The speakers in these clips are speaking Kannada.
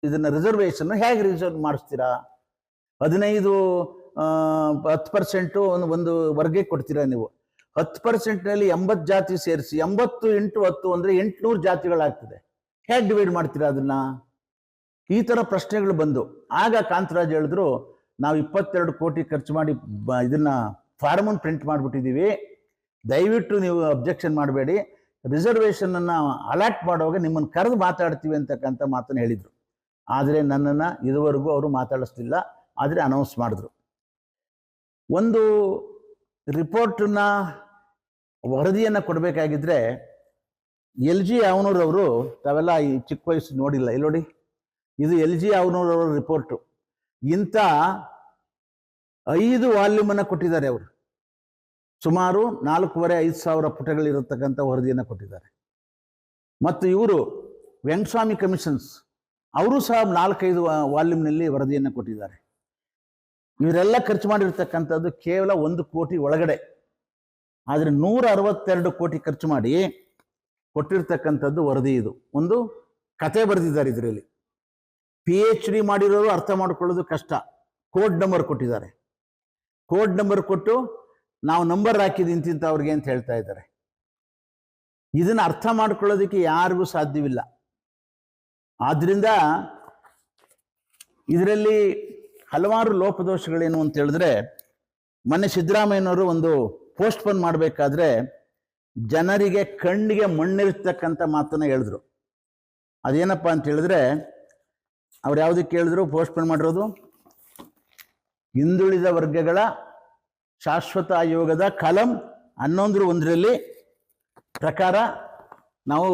ಇದನ್ನ ರಿಸರ್ವೇಷನ್ ಹೇಗೆ ರಿಸರ್ವ್ ಮಾಡಿಸ್ತೀರಾ? 10% ಒಂದು ವರ್ಗಕ್ಕೆ ಕೊಡ್ತೀರಾ ನೀವು. 10%ನಲ್ಲಿ 80 ಜಾತಿ ಸೇರಿಸಿ 80 × 10 ಅಂದರೆ 800 ಜಾತಿಗಳಾಗ್ತದೆ. ಹೇಗೆ ಡಿವೈಡ್ ಮಾಡ್ತೀರಾ ಅದನ್ನ? ಈ ಥರ ಪ್ರಶ್ನೆಗಳು ಬಂದು ಆಗ ಕಾಂತರಾಜ್ ಹೇಳಿದ್ರು, ನಾವು 22 ಕೋಟಿ ಖರ್ಚು ಮಾಡಿ ಇದನ್ನ ಫಾರ್ಮನ್ನು ಪ್ರಿಂಟ್ ಮಾಡಿಬಿಟ್ಟಿದ್ದೀವಿ, ದಯವಿಟ್ಟು ನೀವು ಅಬ್ಜೆಕ್ಷನ್ ಮಾಡಬೇಡಿ, ರಿಸರ್ವೇಷನನ್ನು ಅಲಾಟ್ ಮಾಡುವಾಗ ನಿಮ್ಮನ್ನು ಕರೆದು ಮಾತಾಡ್ತೀವಿ ಅಂತಕ್ಕಂಥ ಮಾತನ್ನು ಹೇಳಿದರು. ಆದರೆ ನನ್ನನ್ನು ಇದುವರೆಗೂ ಅವರು ಮಾತಾಡಿಸ್ಲಿಲ್ಲ, ಆದರೆ ಅನೌನ್ಸ್ ಮಾಡಿದ್ರು. ಒಂದು ರಿಪೋರ್ಟನ್ನ ವರದಿಯನ್ನು ಕೊಡಬೇಕಾಗಿದ್ದರೆ LG ಯಾವನೂರವರು, ತಾವೆಲ್ಲ ಈ ಚಿಕ್ಕ ವಯಸ್ಸು ನೋಡಿಲ್ಲ, ಇಲ್ಲಿ ನೋಡಿ, ಇದು LG ಯಾವನೂರವರ ರಿಪೋರ್ಟು. ಇಂಥ 5 ವಾಲ್ಯೂಮನ್ನು ಕೊಟ್ಟಿದ್ದಾರೆ ಅವರು. ಸುಮಾರು 4,500 ಪುಟಗಳಿರತಕ್ಕಂಥ ವರದಿಯನ್ನು ಕೊಟ್ಟಿದ್ದಾರೆ. ಮತ್ತು ಇವರು ವೆಂಕಟಸ್ವಾಮಿ ಕಮಿಷನ್ಸ್ ಅವರು ಸಹ 4-5 ವಾಲ್ಯೂಮ್ನಲ್ಲಿ ವರದಿಯನ್ನು ಕೊಟ್ಟಿದ್ದಾರೆ. ಇವರೆಲ್ಲ ಖರ್ಚು ಮಾಡಿರ್ತಕ್ಕಂಥದ್ದು ಕೇವಲ 1 ಕೋಟಿ ಒಳಗಡೆ. ಆದರೆ 162 ಕೋಟಿ ಖರ್ಚು ಮಾಡಿ ಕೊಟ್ಟಿರ್ತಕ್ಕಂಥದ್ದು ವರದಿ. ಇದು ಒಂದು ಕತೆ ಬರೆದಿದ್ದಾರೆ. ಇದರಲ್ಲಿ PhD ಮಾಡಿರೋರು ಅರ್ಥ ಮಾಡ್ಕೊಳ್ಳೋದು ಕಷ್ಟ. ಕೋಡ್ ನಂಬರ್ ಕೊಟ್ಟಿದ್ದಾರೆ. ಕೋಡ್ ನಂಬರ್ ಕೊಟ್ಟು ನಾವು ನಂಬರ್ ಹಾಕಿದ್ದು ಇಂತಿಂಥವ್ರಿಗೆ ಅಂತ ಹೇಳ್ತಾ ಇದ್ದಾರೆ. ಇದನ್ನು ಅರ್ಥ ಮಾಡ್ಕೊಳ್ಳೋದಕ್ಕೆ ಯಾರಿಗೂ ಸಾಧ್ಯವಿಲ್ಲ. ಆದ್ದರಿಂದ ಇದರಲ್ಲಿ ಹಲವಾರು ಲೋಪದೋಷಗಳೇನು ಅಂತ ಹೇಳಿದ್ರೆ, ಮೊನ್ನೆ ಸಿದ್ದರಾಮಯ್ಯನವರು ಒಂದು ಪೋಸ್ಟ್ಪೋನ್ ಮಾಡಬೇಕಾದ್ರೆ ಜನರಿಗೆ ಕಣ್ಣಿಗೆ ಮಣ್ಣಿರ್ತಕ್ಕಂಥ ಮಾತನ್ನು ಹೇಳಿದ್ರು. ಅದೇನಪ್ಪ ಅಂತ ಹೇಳಿದ್ರೆ, ಅವ್ರು ಯಾವುದಕ್ಕೆ ಹೇಳಿದ್ರು ಪೋಸ್ಟ್ಪೋನ್ ಮಾಡಿರೋದು? ಹಿಂದುಳಿದ ವರ್ಗಗಳ ಶಾಶ್ವತ ಆಯೋಗದ ಕಾಲಂ 11(1) ಪ್ರಕಾರ ನಾವು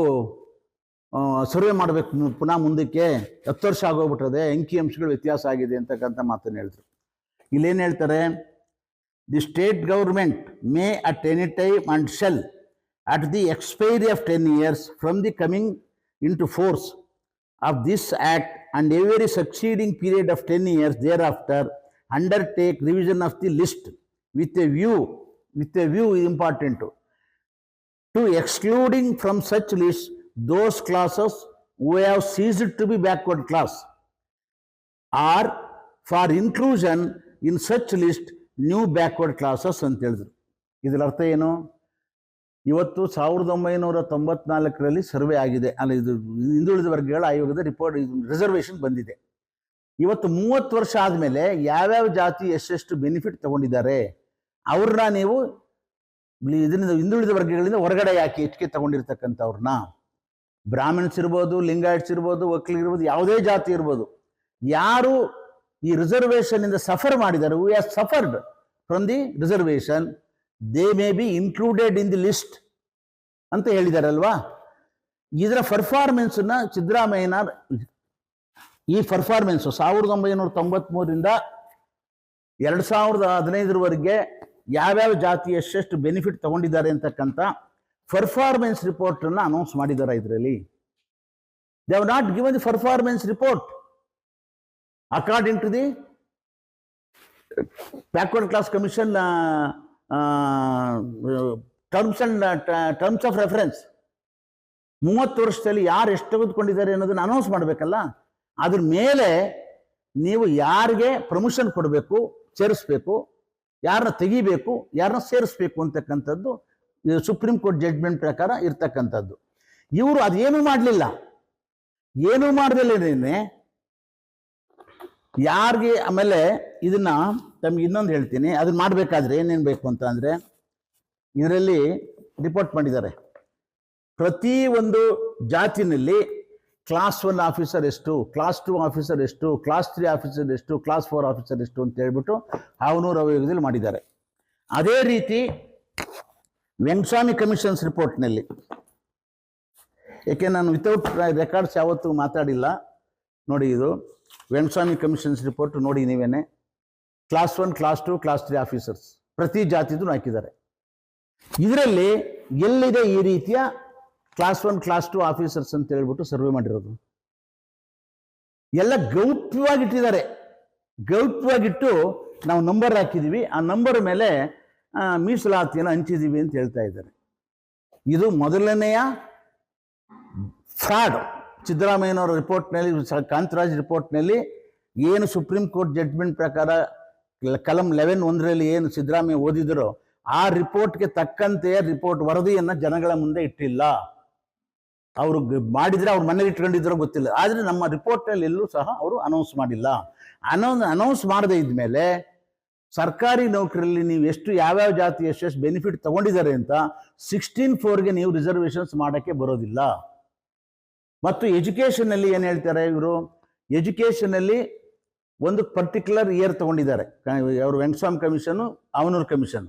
ಸರ್ವೆ ಮಾಡಬೇಕು ಪುನಃ ಮುಂದಕ್ಕೆ, 10 ವರ್ಷ ಆಗೋಗ್ಬಿಟ್ಟದೆ, ಅಂಕಿಅಂಶಗಳು ವ್ಯತ್ಯಾಸ ಆಗಿದೆ ಅಂತಕ್ಕಂಥ ಮಾತನ್ನು ಹೇಳಿದ್ರು. ಇಲ್ಲೇನು ಹೇಳ್ತಾರೆ? The state government May at any time and shell at the expiry of 10 years from the coming into force of this act and every succeeding period of 10 years thereafter undertake revision of the list with a view important to excluding from such list those classes who have ceased to be backward class or for inclusion in such list new backward classes ಅಂತ ಹೇಳಿದ್ರು. ಇದರ ಅರ್ಥ ಏನು? ಇವತ್ತು 1994ರಲ್ಲಿ ಸರ್ವೆ ಆಗಿದೆ, ಅಲ್ಲ ಇದು ಹಿಂದುಳಿದ ವರ್ಗಗಳ ಆಯೋಗದ ರಿಪೋರ್ಟ್, ರಿಸರ್ವೇಷನ್ ಬಂದಿದೆ. ಇವತ್ತು 30 ವರ್ಷ ಆದಮೇಲೆ ಯಾವ್ಯಾವ ಜಾತಿ ಎಷ್ಟೆಷ್ಟು ಬೆನಿಫಿಟ್ ತಗೊಂಡಿದ್ದಾರೆ ಅವ್ರನ್ನ ನೀವು ಇದರಿಂದ ಹಿಂದುಳಿದ ವರ್ಗಗಳಿಂದ ಹೊರಗಡೆ ಯಾಕೆ ಹೆಚ್ಚಿಗೆ ತಗೊಂಡಿರ್ತಕ್ಕಂಥವ್ರನ್ನ, ಬ್ರಾಹ್ಮಣ್ಸ್ ಇರ್ಬೋದು, ಲಿಂಗಾಯಟ್ಸ್ ಇರ್ಬೋದು, ಒಕ್ಕಲಿಗಿರ್ಬೋದು, ಯಾವುದೇ ಜಾತಿ ಇರ್ಬೋದು, ಯಾರು ಈ ರಿಸರ್ವೇಷನ್ ಇಂದ ಸಫರ್ ಮಾಡಿದ್ದಾರೆ, who has suffered from the reservation, they may be included in the list ಅಂತ ಹೇಳಿದಾರಲ್ವಾ. ಇದರ ಪರ್ಫಾರ್ಮೆನ್ಸನ್ನ ಸಿದ್ದರಾಮಯ್ಯನ ಈ ಪರ್ಫಾರ್ಮೆನ್ಸು 1993ರಿಂದ 2015ರವರೆಗೆ ಯಾವ್ಯಾವ ಜಾತಿ ಎಷ್ಟೆಷ್ಟು ಬೆನಿಫಿಟ್ ತಗೊಂಡಿದ್ದಾರೆ ಅಂತಕ್ಕಂಥ ಪರ್ಫಾರ್ಮೆನ್ಸ್ ರಿಪೋರ್ಟನ್ನು ಅನೌನ್ಸ್ ಮಾಡಿದ್ದಾರೆ. ಇದರಲ್ಲಿ they have not given the performance report according to the backward class commission terms of reference. 30 ವರ್ಷದಲ್ಲಿ ಯಾರು ಎಷ್ಟು ತೆಗೆದುಕೊಂಡಿದ್ದಾರೆ ಅನ್ನೋದನ್ನು ಅನೌನ್ಸ್ ಮಾಡಬೇಕಲ್ಲ. ಅದ್ರ ಮೇಲೆ ನೀವು ಯಾರಿಗೆ ಪ್ರಮೋಷನ್ ಕೊಡಬೇಕು, ಸೇರಿಸ್ಬೇಕು, ಯಾರನ್ನ ತೆಗಿಬೇಕು, ಯಾರನ್ನ ಸೇರಿಸ್ಬೇಕು ಅಂತಕ್ಕಂಥದ್ದು ಸುಪ್ರೀಂ ಕೋರ್ಟ್ ಜಡ್ಜ್ಮೆಂಟ್ ಪ್ರಕಾರ ಇರ್ತಕ್ಕಂಥದ್ದು. ಇವರು ಅದೇನೂ ಮಾಡಲಿಲ್ಲ. ಏನೂ ಮಾಡ್ದಲ್ಲೇನೆ ಯಾರಿಗೆ. ಆಮೇಲೆ ಇದನ್ನ ತಮ್ಗೆ ಇನ್ನೊಂದು ಹೇಳ್ತೀನಿ, ಅದನ್ನ ಮಾಡಬೇಕಾದ್ರೆ ಏನೇನು ಬೇಕು ಅಂತ ಅಂದರೆ, ಇದರಲ್ಲಿ ರಿಪೋರ್ಟ್ ಮಾಡಿದ್ದಾರೆ, ಪ್ರತಿ ಒಂದು ಜಾತಿನಲ್ಲಿ ಕ್ಲಾಸ್ 1 ಆಫೀಸರ್ ಎಷ್ಟು, ಕ್ಲಾಸ್ 2 ಆಫೀಸರ್ ಎಷ್ಟು, ಕ್ಲಾಸ್ 3 ಆಫೀಸರ್ ಎಷ್ಟು, ಕ್ಲಾಸ್ 4 ಆಫೀಸರ್ ಎಷ್ಟು ಅಂತ ಹೇಳ್ಬಿಟ್ಟು ಹಾವನೂರು ಆಯೋಗದಲ್ಲಿ ಮಾಡಿದ್ದಾರೆ. ಅದೇ ರೀತಿ ವೆಂಕಟಸ್ವಾಮಿ ಕಮಿಷನ್ಸ್ ರಿಪೋರ್ಟ್ನಲ್ಲಿ, ಏಕೆ ನಾನು ವಿತೌಟ್ ರೆಕಾರ್ಡ್ಸ್ ಯಾವತ್ತೂ ಮಾತಾಡಿಲ್ಲ ನೋಡಿ, ಇದು ವೆಂಕಟಸ್ವಾಮಿ ಕಮಿಷನ್ಸ್ ರಿಪೋರ್ಟ್ ನೋಡಿ ನೀವೇನೆ. ಕ್ಲಾಸ್ 1, ಕ್ಲಾಸ್ 2, ಕ್ಲಾಸ್ 3 ಆಫೀಸರ್ಸ್ ಪ್ರತಿ ಜಾತಿದು ಹಾಕಿದ್ದಾರೆ. ಇದರಲ್ಲಿ ಎಲ್ಲಿದೆ ಈ ರೀತಿಯ ಕ್ಲಾಸ್ 1, ಕ್ಲಾಸ್ 2 ಆಫೀಸರ್ಸ್ ಅಂತ ಹೇಳ್ಬಿಟ್ಟು ಸರ್ವೆ ಮಾಡಿರೋದು? ಎಲ್ಲ ಗೌಪ್ಯವಾಗಿಟ್ಟಿದ್ದಾರೆ. ಗೌಪ್ಯವಾಗಿಟ್ಟು ನಾವು ನಂಬರ್ ಹಾಕಿದ್ದೀವಿ, ಆ ನಂಬರ್ ಮೇಲೆ ಮೀಸಲಾತಿಯನ್ನು ಹಂಚಿದ್ದೀವಿ ಅಂತ ಹೇಳ್ತಾ ಇದ್ದಾರೆ. ಇದು ಮೊದಲನೆಯ ಫ್ರಾಡ್ ಸಿದ್ದರಾಮಯ್ಯನವರ ರಿಪೋರ್ಟ್ನಲ್ಲಿ, ಕಾಂತರಾಜ್ ರಿಪೋರ್ಟ್ನಲ್ಲಿ ಏನು ಸುಪ್ರೀಂ ಕೋರ್ಟ್ ಜಡ್ಜ್ಮೆಂಟ್ ಪ್ರಕಾರ ಕಲಂ 11(1) ಏನು ಸಿದ್ದರಾಮಯ್ಯ ಓದಿದರೋ ಆ ರಿಪೋರ್ಟ್ಗೆ ತಕ್ಕಂತೆಯೇ ರಿಪೋರ್ಟ್ ವರದಿಯನ್ನು ಜನಗಳ ಮುಂದೆ ಇಟ್ಟಿಲ್ಲ. ಅವರು ಮಾಡಿದರೆ ಅವ್ರ ಮನೇಲಿ ಇಟ್ಕೊಂಡಿದ್ರೋ ಗೊತ್ತಿಲ್ಲ, ಆದರೆ ನಮ್ಮ ರಿಪೋರ್ಟ್ನಲ್ಲಿ ಎಲ್ಲೂ ಸಹ ಅವರು ಅನೌನ್ಸ್ ಮಾಡಿಲ್ಲ. ಅನೌನ್ಸ್ ಮಾಡದೇ ಇದ್ಮೇಲೆ ಸರ್ಕಾರಿ ನೌಕರಲ್ಲಿ ನೀವು ಯಾವ್ಯಾವ ಜಾತಿ ಎಷ್ಟು ಬೆನಿಫಿಟ್ ತಗೊಂಡಿದ್ದಾರೆ ಅಂತ 16(4)ಗೆ ನೀವು ರಿಸರ್ವೇಷನ್ಸ್ ಮಾಡೋಕ್ಕೆ ಬರೋದಿಲ್ಲ. ಮತ್ತು ಎಜುಕೇಷನ್ನಲ್ಲಿ ಏನು ಹೇಳ್ತಾರೆ ಇವರು, ಎಜುಕೇಷನ್ನಲ್ಲಿ ಒಂದು ಪರ್ಟಿಕ್ಯುಲರ್ ಇಯರ್ ತಗೊಂಡಿದ್ದಾರೆ. ಅವರು ವೆಂಕಟಸ್ವಾಮಿ ಕಮಿಷನು, ಅವನೂರು ಕಮಿಷನ್.